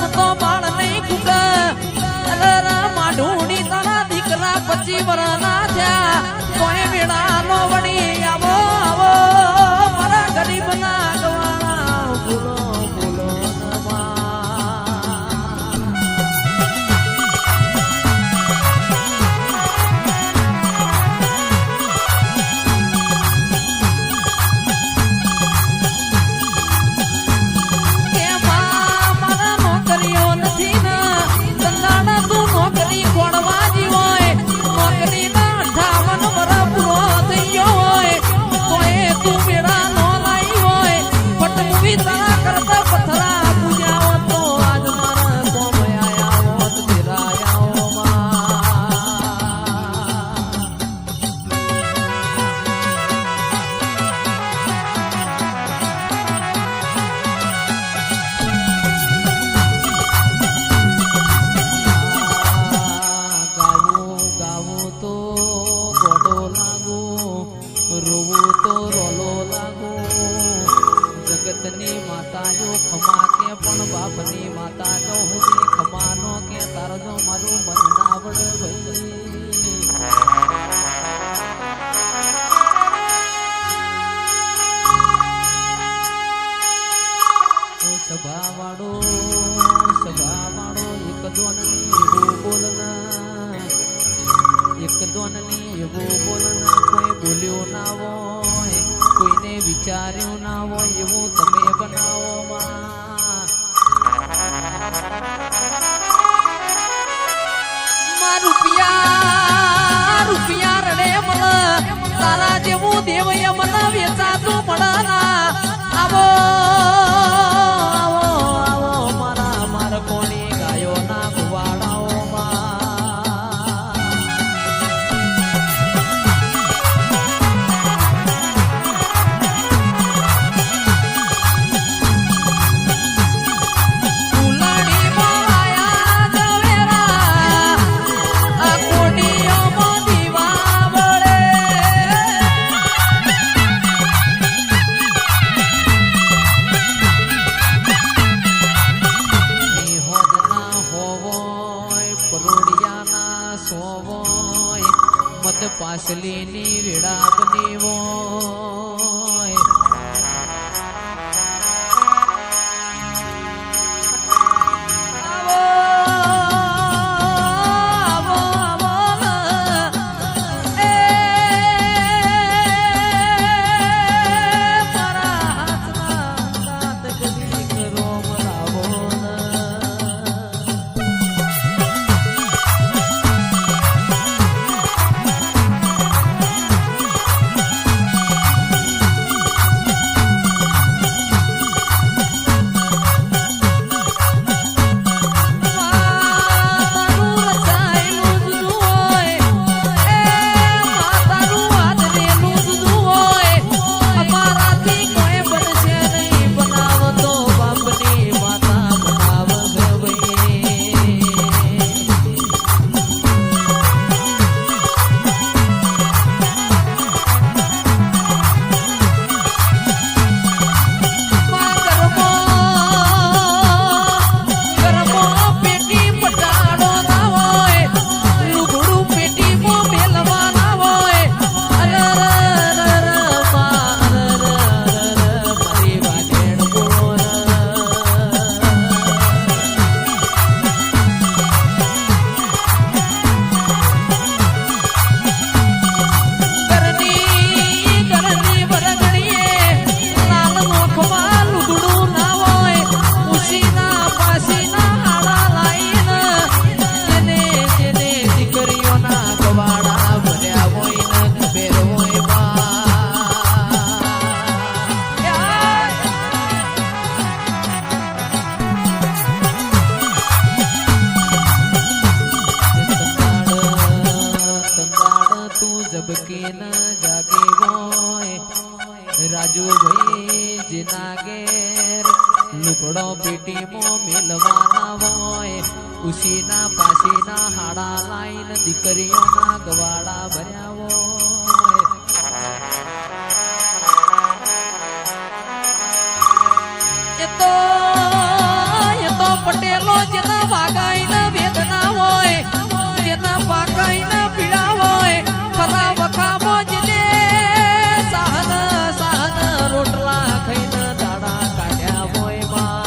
રમતો બાળ નહીં કુક માઢુડી તારા દીકરા 25 વર્ષના થયા કોઈ વેળા નો વળી આવો આવો મારા ગરીબ ના ગવાણા બોલો બોલો જગતની માતાઓ ખમા કે પણ બાપની માતા જો હું ખમાનો કે તારો જો મારું મન ના આવડે ભાઈ સભા વાળો એક દોનની એવું બોલના એક દોનની એવું બોલના કોઈ બોલ્યો ના હોય કોઈને વિચાર્યું ના હોય એવું તમે બનાવો રૂપિયા રડે મન તારા જેવું દેવ મન વેચાતું મળના આવો આવો આવો મારા માર કોની ગાયો ના ગુવાડાઓ પાસલીની વેડા બની હોય રાજુ ભાઈ જેના ઘેર લુકડો પેટીમાં મેલવાના હોય ઉસીના પાસીના હાડા લાઈન દીકરીઓના ગવાડા ભર્યા હોય એ તો પટેલ વાઘેલો જેના વાગાઈ ના વેદના હોય જેના વાગાઈ ના પીડા હોય ખરા વખામો જેને સાહન સાહન રોટલા ખાઈને દાડા કાઢ્યા હોય માં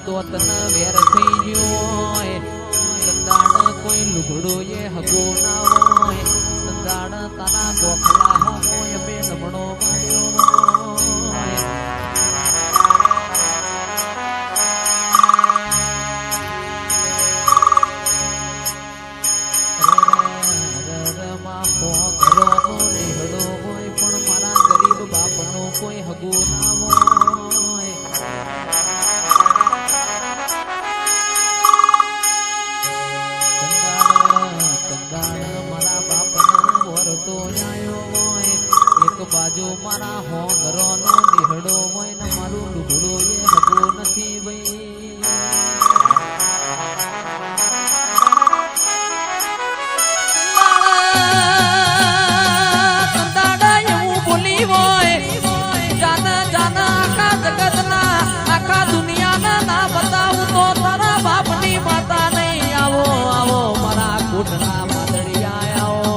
દોતન વેર થઈ ગયો હોય સંદાણ કોઈ લુગડો એ હગો ના હોય સંદાણ તારા ગોખલા હોય બે નમણો માર્યો હોય પણ મારા ગરીબ બાપનો કોઈ હગો ના હોય બાજુ મારા હોંગરો નો નિહડો હોય ને મારું લુગડો એ હગો નથી ભાઈ સંદાડા એવું બોલી હોય જાના જાના આખા જગતના આખા દુનિયાના ના બતાવું તો તારા બાપની માતા નહીં આવો આવો મારા કુટના માદડિયા આવો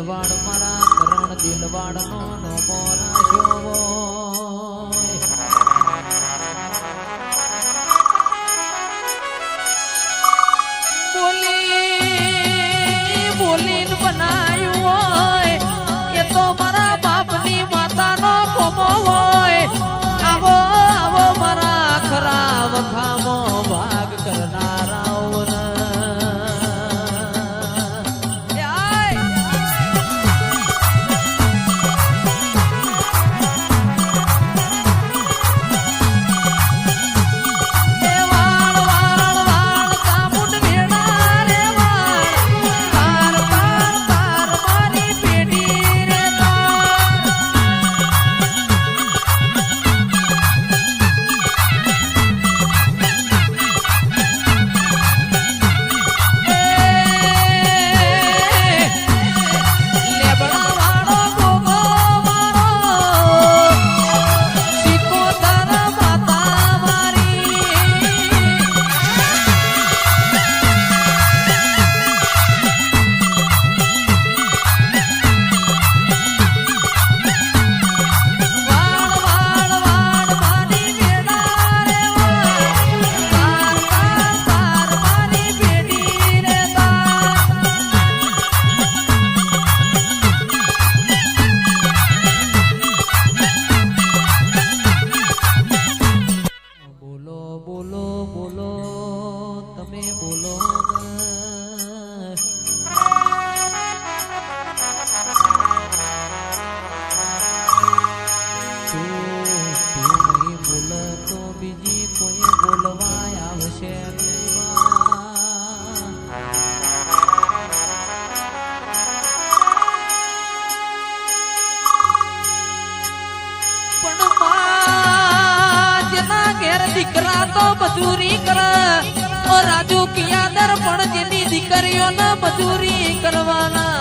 દિલવાડ મારા કરણ દિલવાડ નો નમો રાખ્યો બોલીને બનાયું હોય એ તો મારા બાપની માતાનો કોમો હોય આવો આવો મારા ખરા વખામો ભાગ કરનારાઓ બીજી કોઈ બોલવાય આવશે પણ જેના ઘેર દીકરા તો મજૂરી કરે રાજુ કિયાદર પણ જેની દીકરીઓને મજૂરી કરવાના